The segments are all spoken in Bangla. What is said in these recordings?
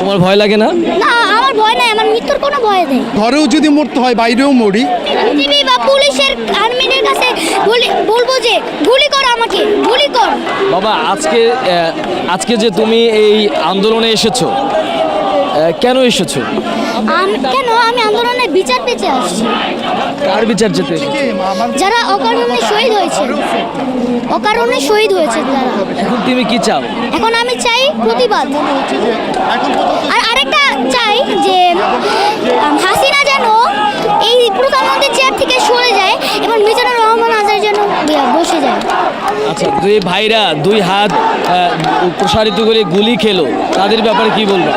তোমার ভয় লাগে না? না, আমার ভয় নাই, আমার মৃত্যুর কোনো ভয় নেই। ঘরেও যদি মরতে হয় বাইরেও মরি। টিভি বা পুলিশের আর্মিদের কাছে বলবো যে গুলি কর, আমাকে গুলি কর। বাবা, আজকে যে তুমি এই আন্দোলনে এসেছো, কেন এসেছো? কেন আমি আন্দোলনের বিচার পেতে আসছি। কার বিচার যেতে? যারা অকারণে শহীদ হয়েছে, অকারণে শহীদ হয়েছে যারা। এখন তুমি কি চাও? এখন আমি চাই প্রতিবাদ। আর আরেকটা চাই যে হাসিনা যেন এই প্রধানমন্ত্রীর চেয়ার থেকে সরে যায় এবং মিজানুর রহমান আজাদ যেন বসে যায়। আচ্ছা, দুই ভাইরা দুই হাত প্রসারিত করে গুলি খেলো, তাদের ব্যাপারে কি বলবো?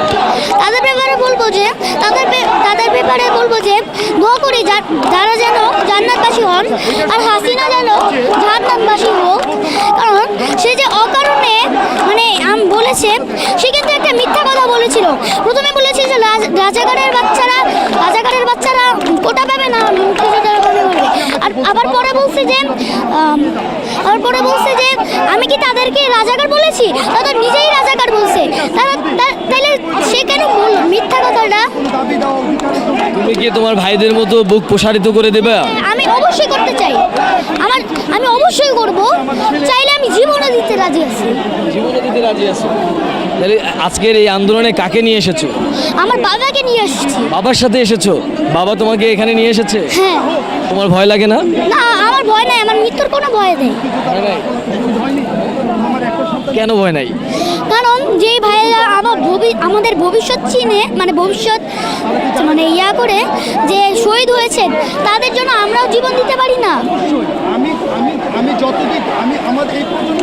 তাদের ব্যাপারে বলবো যে দোয়া করি যারা যেন জান্নাতবাসী হন, আর হাসিনা যেন জাহান্নামবাসী হোক। কারণ সে যে অকারণে বলেছে, সে কিন্তু একটা মিথ্যা কথা বলেছিল। প্রথমে বলেছিল যে রাজাকারের বাচ্চারা কোটা পাবে না, মুক্তিযোদ্ধারা পাবে। আর আবার পরে বলছে যে আমি কি তাদেরকে রাজাকার বলেছি? তারা নিজেই রাজাকার বলছে। তাহলে সে কেন বলল মিথ্যা কথাটা? তুমি কি তোমার ভাইদের মতো বুক প্রসারিত করে দেবে? আমি অবশ্যই করতে চাই। আমি অবশ্যই করব। চাইলে আমি জীবনও দিতে রাজি আছি। জীবনে দিতে রাজি আছো? তাহলে আজকের এই আন্দোলনে কাকে নিয়ে এসেছো? আমার বাবাকে নিয়ে এসেছি। বাবার সাথে এসেছো? বাবা তোমাকে এখানে নিয়ে এসেছে? হ্যাঁ। তোমার ভয় লাগে না? না, আমার ভয় নাই, আমার মৃত্যুর কোনো ভয় নেই। কেন ভয় নাই? কারণ যেই ভাইয়েরা আমাদের ভবিষ্যৎ চিনে, ভবিষ্যৎ ইয়া করে যে শহীদ হয়েছেন, তাদের জন্য আমরাও জীবন দিতে পারি না। আমি যতদিন আমার এই পর্যন্ত